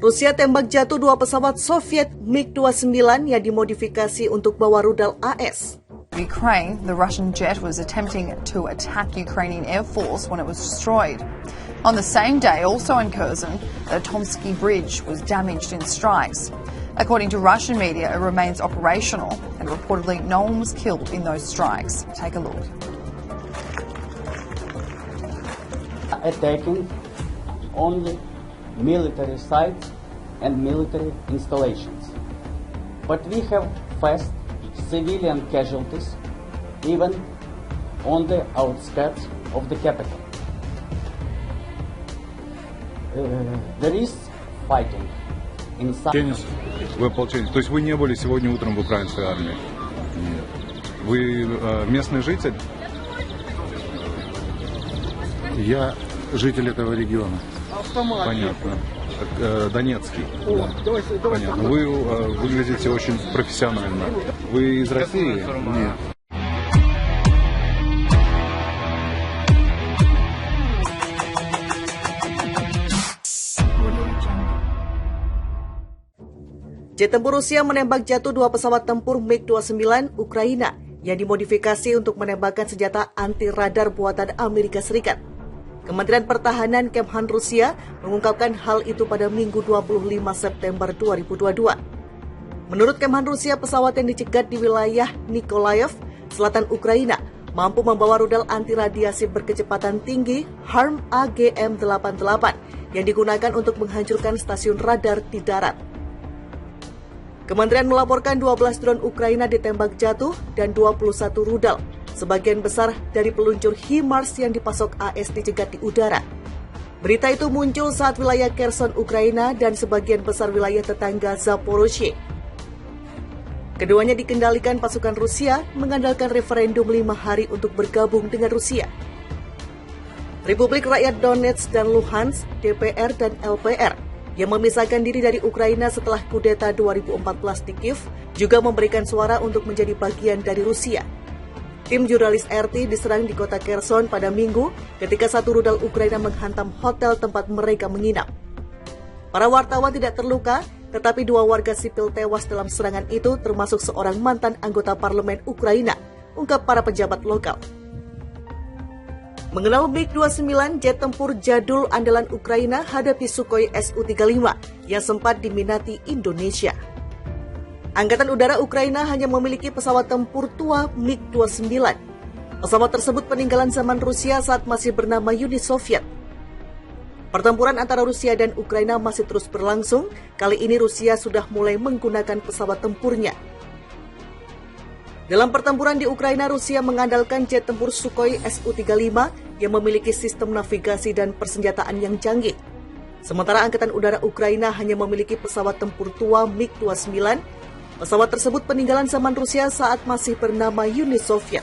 Rusia tembak jatuh 2 pesawat Soviet MiG-29 yang dimodifikasi untuk bawa rudal AS. Ukraine, the Russian jet was attempting to attack Ukrainian Air Force when it was destroyed. On the same day, also in Kherson, the Tomsky Bridge was damaged in strikes. According to Russian media, it remains operational and reportedly no one was killed in those strikes. Take a look. Attacking only military sites and military installations. But we have faced civilian casualties even on the outskirts of the capital. There is fighting inside. Вы ополченец. То есть вы не были сегодня утром в украинской армии? Нет. Вы местный житель? Я житель этого региона. Понятно. Донецкий. Да. Понятно. Вы выглядите очень профессионально. Вы из России? Нет. Jet tempur Rusia menembak jatuh 2 pesawat tempur MiG-29 Ukraina yang dimodifikasi untuk menembakkan senjata anti-radar buatan Amerika Serikat. Kementerian Pertahanan Kemhan Rusia mengungkapkan hal itu pada Minggu 25 September 2022. Menurut Kemhan Rusia, pesawat yang dicegat di wilayah Nikolaev, selatan Ukraina, mampu membawa rudal anti-radiasi berkecepatan tinggi HARM AGM-88 yang digunakan untuk menghancurkan stasiun radar di darat. Kementerian melaporkan 12 drone Ukraina ditembak jatuh dan 21 rudal. Sebagian besar dari peluncur HIMARS yang dipasok AS dicegat di udara. Berita itu muncul saat wilayah Kherson, Ukraina dan sebagian besar wilayah tetangga Zaporozhye. Keduanya dikendalikan pasukan Rusia mengandalkan referendum 5 hari untuk bergabung dengan Rusia. Republik Rakyat Donetsk dan Luhansk, DPR dan LPR, yang memisahkan diri dari Ukraina setelah kudeta 2014 di Kiev, juga memberikan suara untuk menjadi bagian dari Rusia. Tim jurnalis RT diserang di kota Kherson pada Minggu ketika satu rudal Ukraina menghantam hotel tempat mereka menginap. Para wartawan tidak terluka, tetapi 2 warga sipil tewas dalam serangan itu, termasuk seorang mantan anggota parlemen Ukraina, ungkap para pejabat lokal. Mengenal MiG-29, jet tempur jadul andalan Ukraina, hadapi Sukhoi Su-35 yang sempat diminati Indonesia. Angkatan Udara Ukraina hanya memiliki pesawat tempur tua MiG-29. Pesawat tersebut peninggalan zaman Rusia saat masih bernama Uni Soviet. Pertempuran antara Rusia dan Ukraina masih terus berlangsung. Kali ini Rusia sudah mulai menggunakan pesawat tempurnya. Dalam pertempuran di Ukraina, Rusia mengandalkan jet tempur Sukhoi Su-35 yang memiliki sistem navigasi dan persenjataan yang canggih. Sementara Angkatan Udara Ukraina hanya memiliki pesawat tempur tua MiG-29. Pesawat tersebut peninggalan zaman Rusia saat masih bernama Uni Soviet.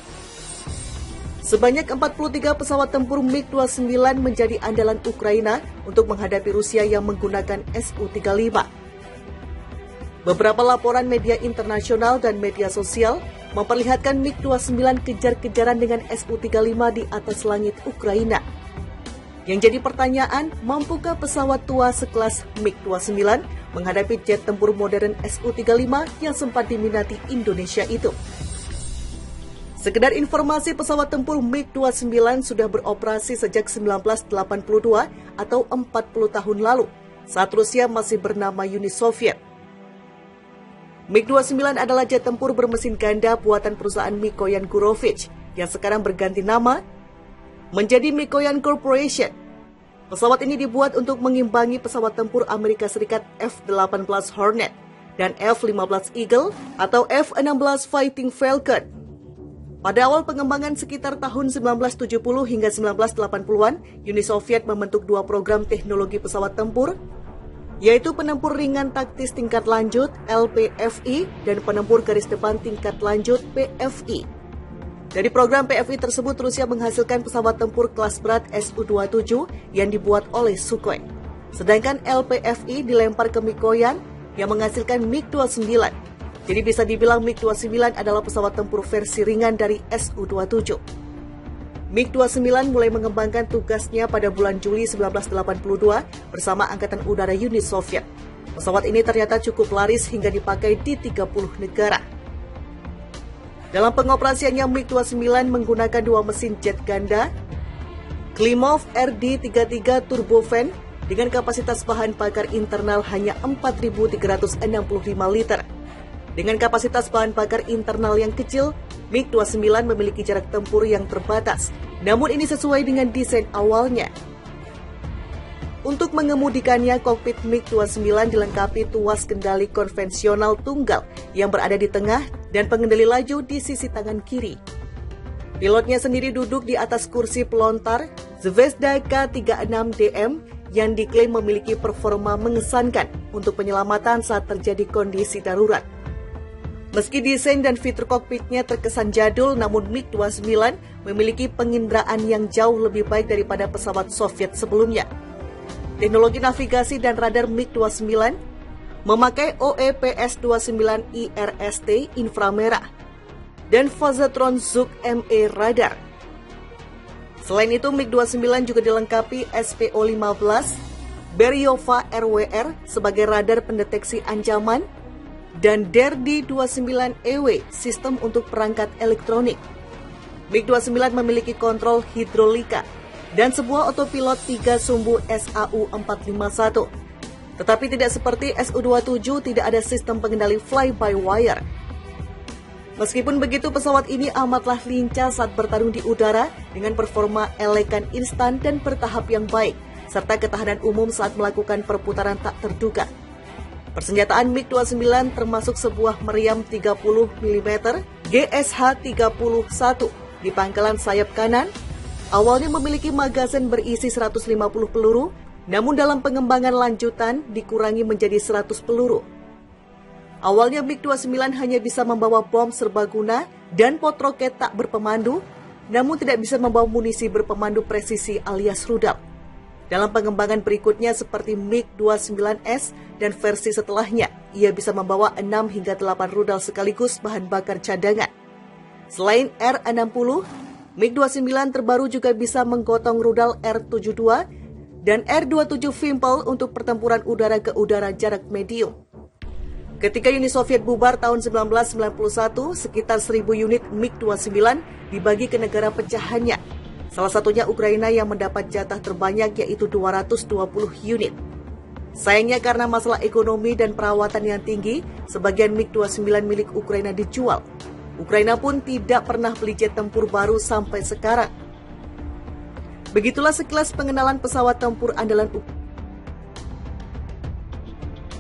Sebanyak 43 pesawat tempur MiG-29 menjadi andalan Ukraina untuk menghadapi Rusia yang menggunakan Su-35. Beberapa laporan media internasional dan media sosial memperlihatkan MiG-29 kejar-kejaran dengan Su-35 di atas langit Ukraina. Yang jadi pertanyaan, mampukah pesawat tua sekelas MiG-29 menghadapi jet tempur modern Su-35 yang sempat diminati Indonesia itu? Sekedar informasi, pesawat tempur MiG-29 sudah beroperasi sejak 1982 atau 40 tahun lalu, saat Rusia masih bernama Uni Soviet. MiG-29 adalah jet tempur bermesin ganda buatan perusahaan Mikoyan Gurevich yang sekarang berganti nama menjadi Mikoyan Corporation. Pesawat ini dibuat untuk mengimbangi pesawat tempur Amerika Serikat F-18 Hornet dan F-15 Eagle atau F-16 Fighting Falcon. Pada awal pengembangan sekitar tahun 1970 hingga 1980-an, Uni Soviet membentuk 2 program teknologi pesawat tempur, yaitu penempur ringan taktis tingkat lanjut LPFI dan penempur garis depan tingkat lanjut PFI. Dari program PFI tersebut, Rusia menghasilkan pesawat tempur kelas berat Su-27 yang dibuat oleh Sukhoi. Sedangkan LPFI dilempar ke Mikoyan yang menghasilkan MiG-29. Jadi bisa dibilang MiG-29 adalah pesawat tempur versi ringan dari Su-27. MiG-29 mulai mengembangkan tugasnya pada bulan Juli 1982 bersama Angkatan Udara Uni Soviet. Pesawat ini ternyata cukup laris hingga dipakai di 30 negara. Dalam pengoperasiannya, MiG-29 menggunakan 2 mesin jet ganda, Klimov RD-33 turbofan dengan kapasitas bahan bakar internal hanya 4.365 liter. Dengan kapasitas bahan bakar internal yang kecil, MiG-29 memiliki jarak tempur yang terbatas, namun ini sesuai dengan desain awalnya. Untuk mengemudikannya, kokpit MiG-29 dilengkapi tuas kendali konvensional tunggal yang berada di tengah dan pengendali laju di sisi tangan kiri. Pilotnya sendiri duduk di atas kursi pelontar Zvezda K-36DM yang diklaim memiliki performa mengesankan untuk penyelamatan saat terjadi kondisi darurat. Meski desain dan fitur kokpitnya terkesan jadul, namun MiG-29 memiliki penginderaan yang jauh lebih baik daripada pesawat Soviet sebelumnya. Teknologi navigasi dan radar MiG-29 memakai OEPS-29 IRST inframerah dan Fazatron Zug ME radar. Selain itu, MiG-29 juga dilengkapi SPO-15, Beryova RWR sebagai radar pendeteksi ancaman, dan DERDI-29EW sistem untuk perangkat elektronik. MiG-29 memiliki kontrol hidrolika dan sebuah otopilot 3 sumbu SAU-451. Tetapi tidak seperti Su-27, tidak ada sistem pengendali fly-by-wire. Meskipun begitu, pesawat ini amatlah lincah saat bertarung di udara dengan performa elegan instan dan bertahap yang baik, serta ketahanan umum saat melakukan perputaran tak terduga. Persenjataan MiG-29 termasuk sebuah meriam 30 mm GSH-31 di pangkalan sayap kanan. Awalnya memiliki magazen berisi 150 peluru, namun dalam pengembangan lanjutan dikurangi menjadi 100 peluru. Awalnya MiG-29 hanya bisa membawa bom serbaguna dan pot roket tak berpemandu, namun tidak bisa membawa munisi berpemandu presisi alias rudal. Dalam pengembangan berikutnya seperti MiG-29S dan versi setelahnya, ia bisa membawa 6 hingga 8 rudal sekaligus bahan bakar cadangan. Selain R-60, MiG-29 terbaru juga bisa menggotong rudal R-72 dan R-27 Vimpel untuk pertempuran udara ke udara jarak medium. Ketika Uni Soviet bubar tahun 1991, sekitar 1.000 unit MiG-29 dibagi ke negara pecahannya. Salah satunya Ukraina yang mendapat jatah terbanyak yaitu 220 unit. Sayangnya karena masalah ekonomi dan perawatan yang tinggi, sebagian MiG-29 milik Ukraina dijual. Ukraina pun tidak pernah beli jet tempur baru sampai sekarang. Begitulah sekilas pengenalan pesawat tempur andalan Ukraina.